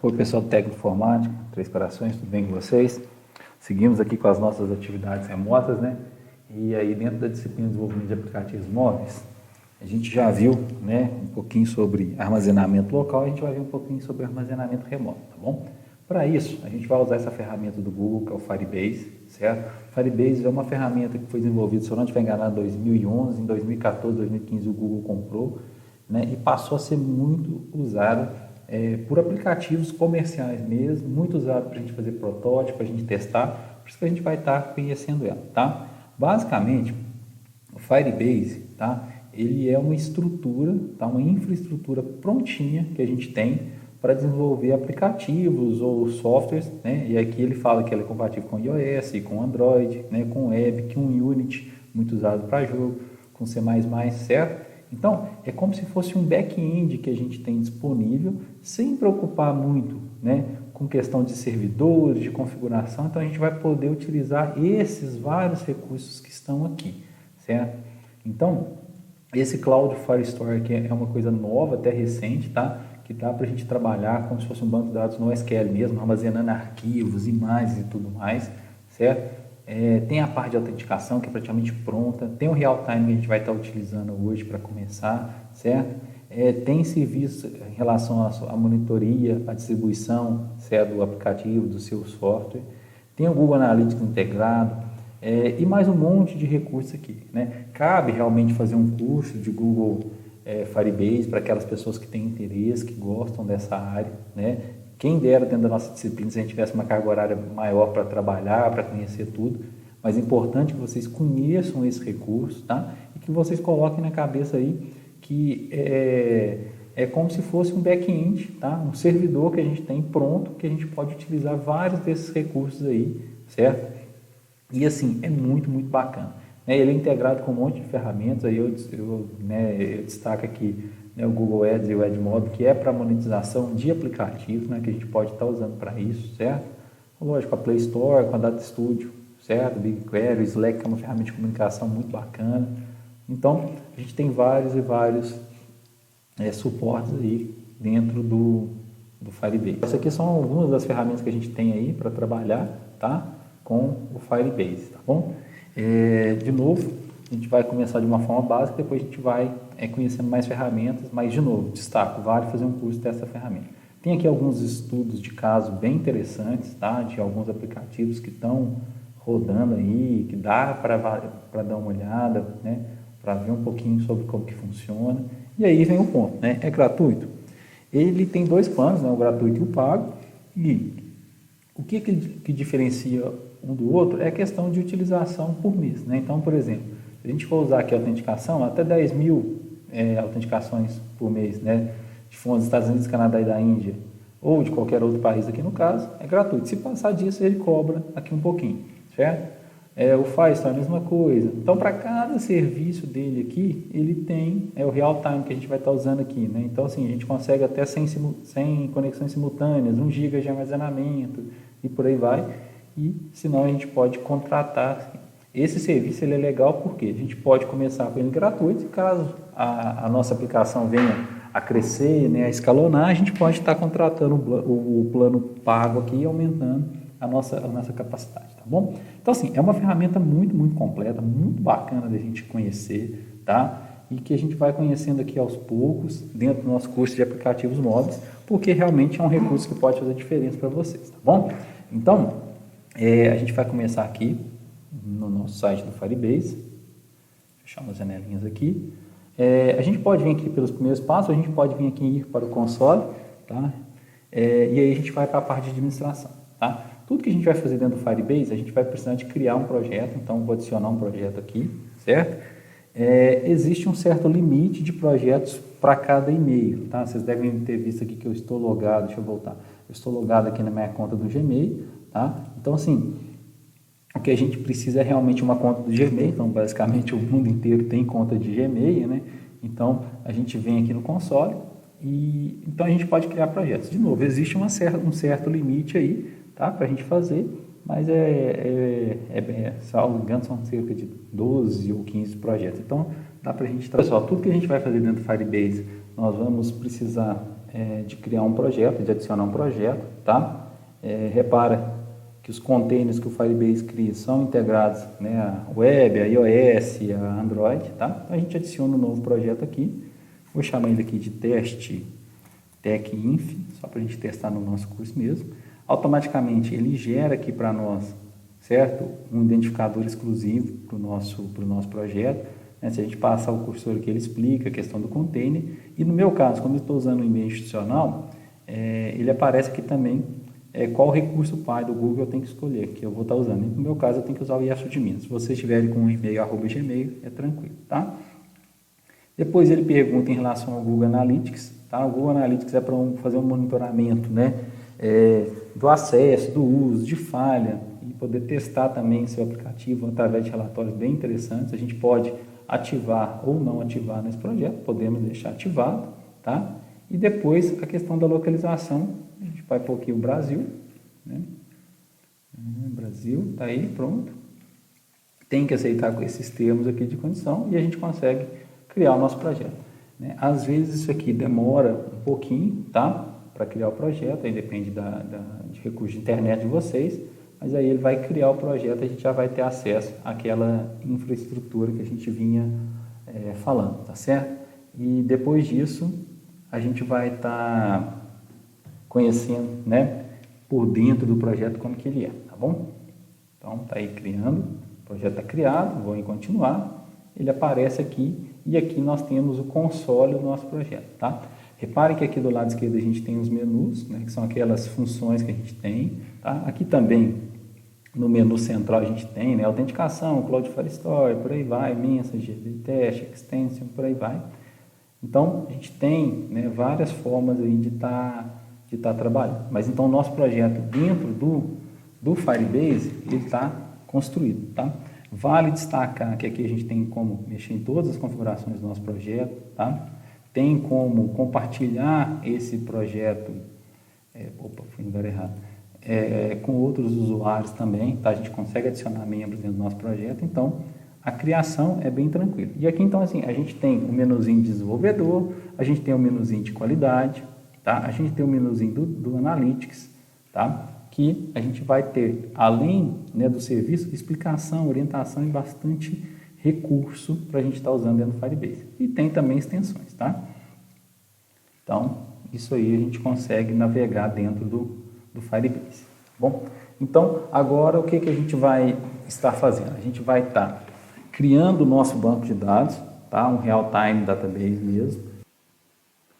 Oi, pessoal do técnico informático, Três Corações, tudo bem com vocês? Seguimos aqui com as nossas atividades remotas, né? E aí dentro da disciplina de desenvolvimento de aplicativos móveis, a gente já viu, né, um pouquinho sobre armazenamento local, a gente vai ver um pouquinho sobre armazenamento remoto, tá bom? Para isso, a gente vai usar essa ferramenta do Google, que é o Firebase, certo? Firebase é uma ferramenta que foi desenvolvida, se eu não estiver enganado, em 2011, em 2014, 2015 o Google comprou, né, e passou a ser muito usada por aplicativos comerciais mesmo, muito usado para a gente fazer protótipo, para a gente testar, por isso que a gente vai estar conhecendo ela, tá? Basicamente, o Firebase, tá? Ele é uma estrutura, tá? Uma infraestrutura prontinha que a gente tem para desenvolver aplicativos ou softwares, né? E aqui ele fala que ela é compatível com iOS, com Android, né? Com Web, com Unity, muito usado para jogo, com C++, certo? Então, é como se fosse um back-end que a gente tem disponível, sem preocupar muito, né, com questão de servidores, de configuração. Então, a gente vai poder utilizar esses vários recursos que estão aqui, certo? Então, esse Cloud Firestore aqui é uma coisa nova, até recente, tá? Que dá para a gente trabalhar como se fosse um banco de dados no SQL mesmo, armazenando arquivos, imagens e tudo mais, certo? Tem a parte de autenticação que é praticamente pronta, tem o real time que a gente vai estar utilizando hoje para começar, certo? Tem serviço em relação à monitoria, à distribuição, certo, do aplicativo, do seu software, tem o Google Analytics integrado, e mais um monte de recursos aqui, né? Cabe realmente fazer um curso de Google Firebase para aquelas pessoas que têm interesse, que gostam dessa área, né? Quem dera dentro da nossa disciplina se a gente tivesse uma carga horária maior para trabalhar, para conhecer tudo, mas é importante que vocês conheçam esse recurso, tá? E que vocês coloquem na cabeça aí que é como se fosse um back-end, tá? Um servidor que a gente tem pronto, que a gente pode utilizar vários desses recursos aí, certo? E assim, é muito, muito bacana. Ele é integrado com um monte de ferramentas, aí eu destaco aqui, né, o Google Ads e o AdMob, que é para monetização de aplicativos, né, que a gente pode estar usando para isso, certo? Lógico, a Play Store, com a Data Studio, certo? BigQuery, o Slack, que é uma ferramenta de comunicação muito bacana. Então, a gente tem vários e vários suportes aí dentro do Firebase. Essas aqui são algumas das ferramentas que a gente tem aí para trabalhar, tá? Com o Firebase, tá bom? De novo, a gente vai começar de uma forma básica, depois a gente vai conhecendo mais ferramentas, mas de novo, destaco, vale fazer um curso dessa ferramenta. Tem aqui alguns estudos de caso bem interessantes, tá? De alguns aplicativos que estão rodando aí, que dá para dar uma olhada, né? Para ver um pouquinho sobre como que funciona. E aí vem o ponto, né? É gratuito? Ele tem dois planos, né? O gratuito e o pago. E o que diferencia um do outro é a questão de utilização por mês, né? Então, por exemplo, se a gente for usar aqui a autenticação, até 10 mil autenticações por mês, né? De fontes dos Estados Unidos, Canadá e da Índia, ou de qualquer outro país aqui no caso, é gratuito. Se passar disso, ele cobra aqui um pouquinho, certo? O Firestore é a mesma coisa. Então, para cada serviço dele aqui, ele tem o real time que a gente vai estar usando aqui, né? Então, assim, a gente consegue até sem conexões simultâneas, 1 GB de armazenamento e por aí vai. E, senão, a gente pode contratar. Esse serviço ele é legal porque a gente pode começar com ele gratuito e caso a nossa aplicação venha a crescer, né, a escalonar, a gente pode estar contratando o plano pago aqui e aumentando a nossa capacidade, tá bom? Então, assim, é uma ferramenta muito, muito completa, muito bacana da gente conhecer, tá? E que a gente vai conhecendo aqui aos poucos, dentro do nosso curso de aplicativos móveis, porque realmente é um recurso que pode fazer diferença para vocês, tá bom? Então, a gente vai começar aqui no nosso site do Firebase, fechar umas janelinhas aqui. A gente pode vir aqui pelos primeiros passos, a gente pode vir aqui e ir para o console, tá? E aí a gente vai para a parte de administração, tá? Tudo que a gente vai fazer dentro do Firebase, a gente vai precisar de criar um projeto, então vou adicionar um projeto aqui, certo? Existe um certo limite de projetos para cada e-mail, tá? Vocês devem ter visto aqui que eu estou logado, deixa eu voltar, eu estou logado aqui na minha conta do Gmail, tá? Então, assim, o que a gente precisa é realmente uma conta do Gmail, então basicamente o mundo inteiro tem conta de Gmail, né? Então a gente vem aqui no console e então a gente pode criar projetos. De novo, existe um certo limite aí, tá? Para a gente fazer, mas salvo engano, são cerca de 12 ou 15 projetos. Então dá para a gente... Pessoal, tudo que a gente vai fazer dentro do Firebase, nós vamos precisar de criar um projeto, de adicionar um projeto, tá? Repara que os containers que o Firebase cria são integrados, né, a web, a iOS, a Android, tá? Então a gente adiciona um novo projeto aqui, vou chamar ele aqui de teste TechInf, só para a gente testar no nosso curso mesmo. Automaticamente ele gera aqui para nós, certo? Um identificador exclusivo para o nosso projeto. Né? Se a gente passar o cursor aqui, ele explica a questão do container. E no meu caso, como eu estou usando o e-mail institucional, ele aparece aqui também qual recurso pai do Google eu tenho que escolher, que eu vou estar usando. No meu caso, eu tenho que usar o IASUDMIN. Se vocês estiverem com um e-mail @gmail, é tranquilo, tá? Depois ele pergunta em relação ao Google Analytics, tá? O Google Analytics é para fazer um monitoramento, né? Do acesso, do uso, de falha, e poder testar também seu aplicativo através de relatórios bem interessantes. A gente pode ativar ou não ativar nesse projeto, podemos deixar ativado, tá? E depois a questão da localização, a gente vai pôr aqui o Brasil, né? Brasil, tá aí, pronto. Tem que aceitar com esses termos aqui de condição e a gente consegue criar o nosso projeto, né? Às vezes isso aqui demora um pouquinho, tá? Para criar o projeto, aí depende de recurso de internet de vocês, mas aí ele vai criar o projeto e a gente já vai ter acesso àquela infraestrutura que a gente vinha falando, tá certo? E depois disso, a gente vai estar conhecendo, né, por dentro do projeto como que ele é, tá bom? Então, tá aí criando, o projeto está criado, vou em continuar, ele aparece aqui e aqui nós temos o console do nosso projeto, tá? Repare que aqui do lado esquerdo a gente tem os menus, né, que são aquelas funções que a gente tem, tá? Aqui também no menu central a gente tem, né, autenticação, Cloud Firestore, por aí vai, Messenger, teste, extension, por aí vai. Então, a gente tem, né, várias formas aí de estar trabalhando. Mas então o nosso projeto dentro do Firebase, ele está construído, tá? Vale destacar que aqui a gente tem como mexer em todas as configurações do nosso projeto, tá? Tem como compartilhar esse projeto, fui no lugar errado, com outros usuários também, tá? A gente consegue adicionar membros dentro do nosso projeto, então a criação é bem tranquila. E aqui então assim, a gente tem o menuzinho de desenvolvedor, a gente tem o menuzinho de qualidade, tá? A gente tem o menuzinho do Analytics, tá? Que a gente vai ter, além, né, do serviço, explicação, orientação e bastante recurso para a gente estar usando dentro do Firebase. E tem também extensões, tá? Então, isso aí a gente consegue navegar dentro do Firebase. Bom, então, agora o que a gente vai estar fazendo? A gente vai estar criando o nosso banco de dados, tá? Um real-time database mesmo.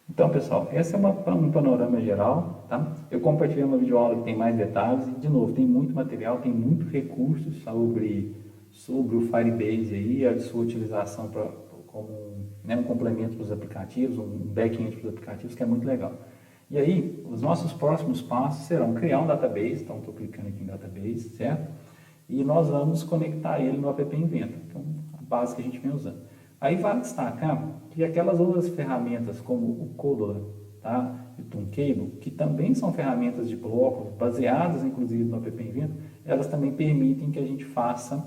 Então, pessoal, esse é um panorama geral, tá? Eu compartilhei uma videoaula que tem mais detalhes e, de novo, tem muito material, tem muito recurso sobre o Firebase aí, a sua utilização como, né, um complemento para os aplicativos, um back-end para os aplicativos, que é muito legal. E aí, os nossos próximos passos serão criar um database, então estou clicando aqui em database, certo? E nós vamos conectar ele no app Inventor, então a base que a gente vem usando. Aí vale destacar que aquelas outras ferramentas como o Codor, tá? E o Tuncable, que também são ferramentas de blocos, baseadas inclusive no app Inventor, elas também permitem que a gente faça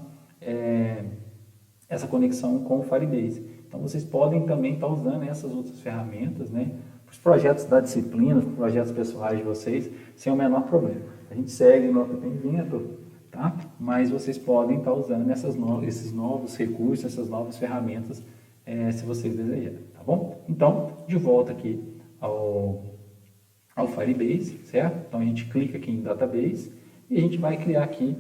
essa conexão com o Firebase. Então vocês podem também estar usando essas outras ferramentas, né, para os projetos da disciplina, para os projetos pessoais de vocês, sem o menor problema. A gente segue no app Inventor, tá? Mas vocês podem estar usando esses novos recursos, essas novas ferramentas, se vocês desejarem, tá bom? Então, de volta aqui ao Firebase, certo? Então, a gente clica aqui em Database e a gente vai criar aqui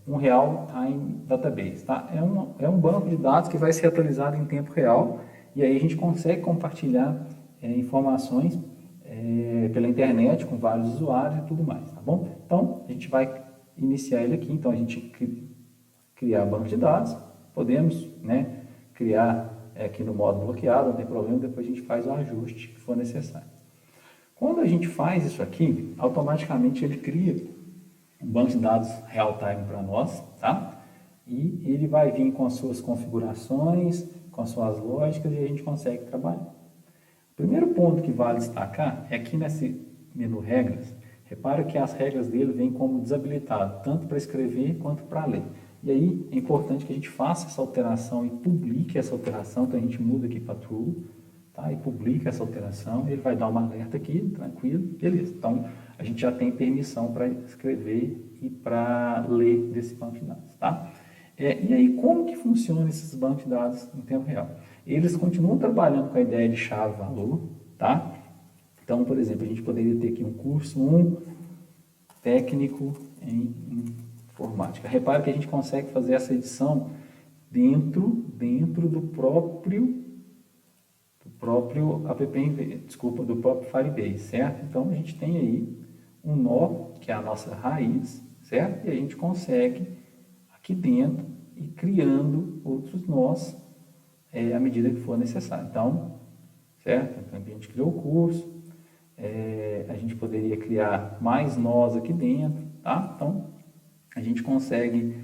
um Real-Time Database, tá? É um banco de dados que vai ser atualizado em tempo real e aí a gente consegue compartilhar informações pela internet com vários usuários e tudo mais, tá bom? Então, a gente vai iniciar ele aqui. Então, a gente criar banco de dados, podemos, né, criar aqui no modo bloqueado, não tem problema, depois a gente faz o ajuste que for necessário. Quando a gente faz isso aqui, automaticamente ele cria um banco de dados real-time para nós, tá? E ele vai vir com as suas configurações, com as suas lógicas e a gente consegue trabalhar. O primeiro ponto que vale destacar é aqui nesse menu regras. Repara que as regras dele vêm como desabilitado, tanto para escrever quanto para ler. E aí é importante que a gente faça essa alteração e publique essa alteração, então a gente muda aqui para true, tá? E publica essa alteração, ele vai dar uma alerta aqui, tranquilo, beleza. Então, a gente já tem permissão para escrever e para ler desse banco de dados, tá? E aí, como que funcionam esses bancos de dados em tempo real? Eles continuam trabalhando com a ideia de chave-valor, tá? Então, por exemplo, a gente poderia ter aqui um curso 1 técnico em informática. Repare que a gente consegue fazer essa edição dentro do próprio do próprio Firebase, certo? Então, a gente tem aí um nó, que é a nossa raiz, certo? E a gente consegue, aqui dentro, ir criando outros nós à medida que for necessário. Então, certo? Então, a gente criou o curso, a gente poderia criar mais nós aqui dentro, tá? Então, a gente consegue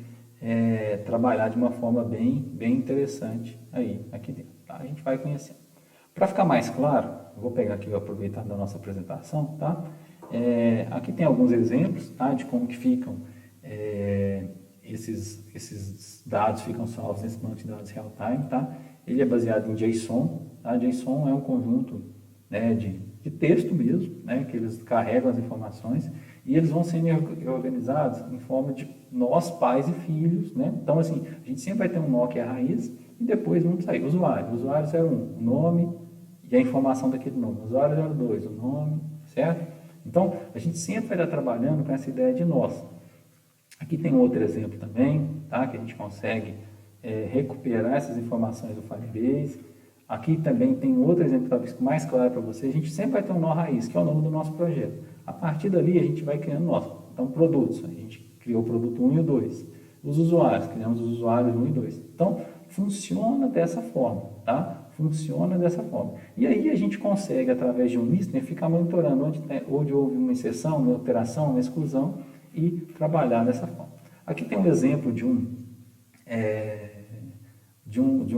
trabalhar de uma forma bem interessante aí, aqui dentro, tá? A gente vai conhecendo. Para ficar mais claro, eu vou pegar aqui, aproveitar da nossa apresentação, tá? Aqui tem alguns exemplos, tá? De como que ficam esses dados ficam salvos nesse banco de dados real-time, tá? Ele é baseado em JSON, tá? JSON é um conjunto, né, de texto mesmo, né, que eles carregam as informações e eles vão sendo organizados em forma de nós, pais e filhos, né? Então, assim, a gente sempre vai ter um nó que é a raiz e depois vamos sair. Usuário 01, o nome e a informação daquele nome. Usuário 02, o nome, certo? Então, a gente sempre vai estar trabalhando com essa ideia de nós. Aqui tem outro exemplo também, tá? Que a gente consegue recuperar essas informações do Firebase. Aqui também tem outro exemplo, talvez mais claro para você. A gente sempre vai ter um nó raiz, que é o nome do nosso projeto. A partir dali, a gente vai criando nós. Então, produtos, a gente criou o produto 1 e o 2. Os usuários, criamos os usuários 1 e 2. Então, funciona dessa forma, tá? Funciona dessa forma. E aí a gente consegue, através de um listener, ficar monitorando onde houve uma inserção, uma alteração, uma exclusão e trabalhar dessa forma. Aqui tem um exemplo de um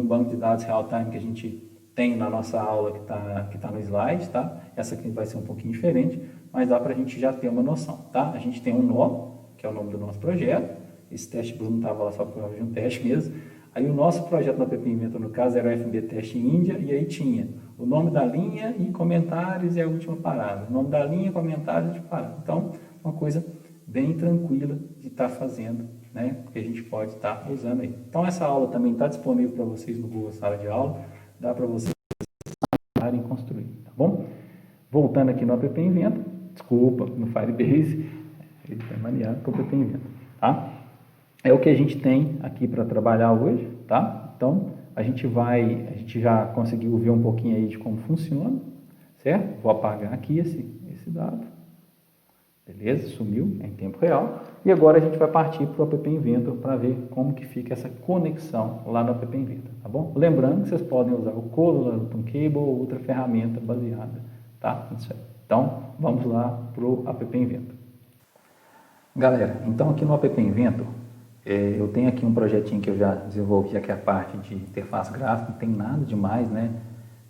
banco de dados real-time que a gente tem na nossa aula que tá no slide, tá? Essa aqui vai ser um pouquinho diferente, mas dá para a gente já ter uma noção, tá? A gente tem um nó, que é o nome do nosso projeto. Esse teste Bruno estava lá só por causa de um teste mesmo. Aí o nosso projeto na PP Inventor, no caso, era o FB Teste Índia, e aí tinha o nome da linha e comentários e a última parada. O nome da linha, comentários e parada. Então, uma coisa bem tranquila de estar fazendo, né? Que a gente pode estar usando aí. Então, essa aula também está disponível para vocês no Google Sala de Aula. Dá para vocês construir, tá bom? Voltando aqui no App Inventor, desculpa, no Firebase, ele está maniado com o App Inventor, tá? É o que a gente tem aqui para trabalhar hoje, tá? Então, a gente já conseguiu ver um pouquinho aí de como funciona, certo? Vou apagar aqui esse dado. Beleza? Sumiu, é em tempo real. E agora a gente vai partir para o App Inventor para ver como que fica essa conexão lá no App Inventor, tá bom? Lembrando que vocês podem usar o Colo, o Cable ou outra ferramenta baseada, tá? Isso aí. Então, vamos lá para o App Inventor. Galera, então aqui no App Inventor, eu tenho aqui um projetinho que eu já desenvolvi, aqui a parte de interface gráfica, não tem nada demais, né?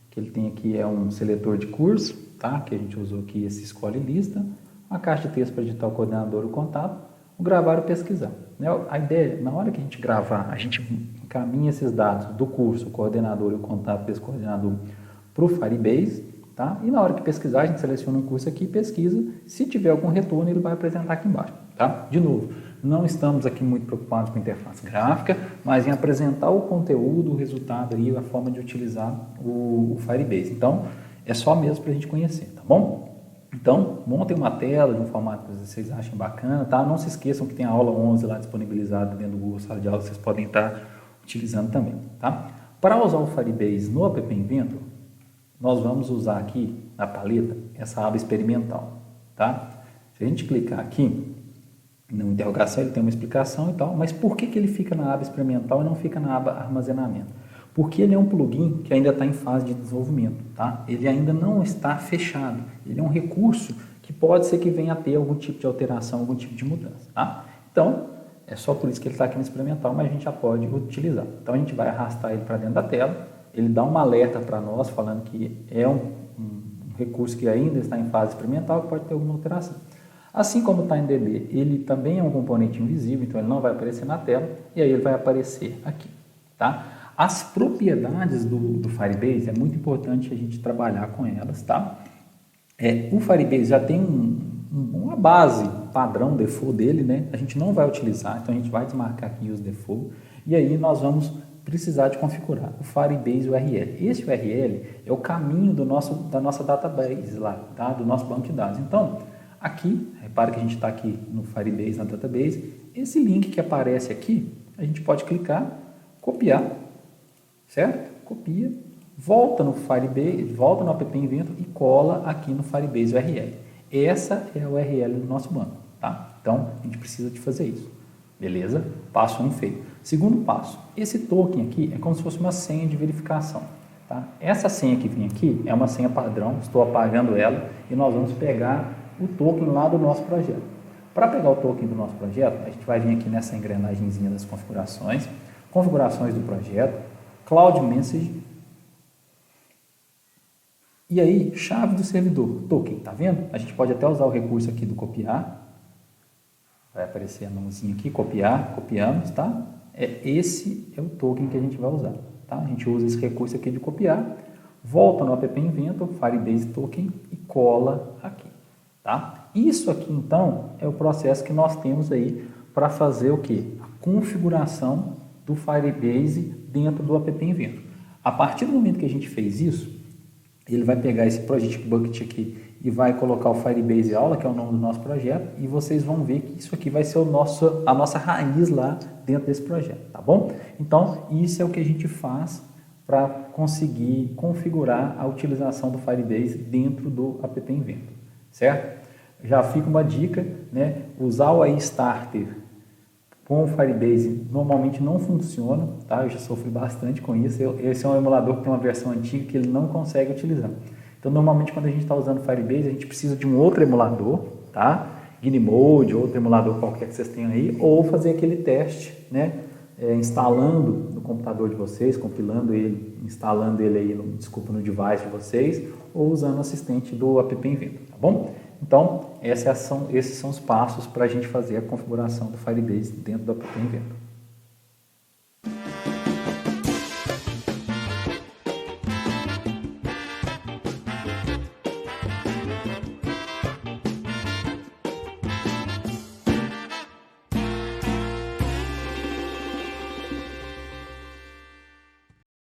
O que ele tem aqui é um seletor de curso, tá? Que a gente usou aqui esse escolhe lista, uma caixa de texto para digitar o coordenador e o contato, o gravar e pesquisar. A ideia, na hora que a gente gravar, a gente encaminha esses dados do curso, o coordenador e o contato desse coordenador para o Firebase, tá? E na hora que pesquisar, a gente seleciona um curso aqui e pesquisa. Se tiver algum retorno, ele vai apresentar aqui embaixo, tá? De novo, não estamos aqui muito preocupados com interface gráfica, mas em apresentar o conteúdo, o resultado e a forma de utilizar o Firebase. Então, é só mesmo para a gente conhecer, tá bom? Então, montem uma tela de um formato que vocês achem bacana, tá? Não se esqueçam que tem a aula 11 lá disponibilizada dentro do Google Sala de Aula, vocês podem estar utilizando também, tá? Para usar o Firebase no App Inventor, nós vamos usar aqui na paleta essa aba experimental, tá? Se a gente clicar aqui, na interrogação ele tem uma explicação e tal, mas por que ele fica na aba experimental e não fica na aba armazenamento? Porque ele é um plugin que ainda está em fase de desenvolvimento, tá? Ele ainda não está fechado, ele é um recurso que pode ser que venha a ter algum tipo de alteração, algum tipo de mudança, tá? Então, é só por isso que ele está aqui no experimental, mas a gente já pode utilizar. Então, a gente vai arrastar ele para dentro da tela, ele dá um alerta para nós, falando que é um recurso que ainda está em fase experimental, que pode ter alguma alteração. Assim como o TimeDB, ele também é um componente invisível, então ele não vai aparecer na tela, e aí ele vai aparecer aqui, tá? As propriedades do Firebase, é muito importante a gente trabalhar com elas, tá? O Firebase já tem uma base padrão default dele, né? A gente não vai utilizar, então a gente vai desmarcar aqui os default e aí nós vamos precisar de configurar o Firebase URL. Esse URL é o caminho da nossa database lá, tá? Do nosso banco de dados. Então, aqui, repara que a gente está aqui no Firebase, na database, esse link que aparece aqui, a gente pode clicar, copiar, certo? Copia, volta no Firebase, volta no app Invento e cola aqui no Firebase URL. Essa é a URL do nosso banco, tá? Então, a gente precisa de fazer isso, beleza? Passo 1 feito. Segundo passo, esse token aqui é como se fosse uma senha de verificação, tá? Essa senha que vem aqui é uma senha padrão, estou apagando ela e nós vamos pegar o token lá do nosso projeto. Para pegar o token do nosso projeto, a gente vai vir aqui nessa engrenagemzinha das configurações do projeto, Cloud Message, e aí, chave do servidor, token, tá vendo? A gente pode até usar o recurso aqui do copiar, vai aparecer a mãozinha aqui, copiar, copiamos, tá? Esse é o token que a gente vai usar, tá? A gente usa esse recurso aqui de copiar, volta no app Invento, Firebase Token e cola aqui, tá? Isso aqui, então, é o processo que nós temos aí para fazer o quê? A configuração do Firebase dentro do app Invento. A partir do momento que a gente fez isso, ele vai pegar esse Project Bucket aqui e vai colocar o Firebase Aula, que é o nome do nosso projeto, e vocês vão ver que isso aqui vai ser a nossa raiz lá dentro desse projeto, tá bom? Então, isso é o que a gente faz para conseguir configurar a utilização do Firebase dentro do app Invento, certo? Já fica uma dica, né? Usar o AI Starter com o Firebase normalmente não funciona, tá? Eu já sofri bastante com isso. Esse é um emulador que tem uma versão antiga que ele não consegue utilizar. Então, normalmente, quando a gente está usando o Firebase, a gente precisa de um outro emulador, tá? Gnimode, outro emulador qualquer que vocês tenham aí, ou fazer aquele teste, né? Instalando no computador de vocês, compilando ele, instalando ele aí, no device de vocês, ou usando o assistente do app Invento, tá bom? Então, esses são os passos para a gente fazer a configuração do Firebase dentro do app Invento.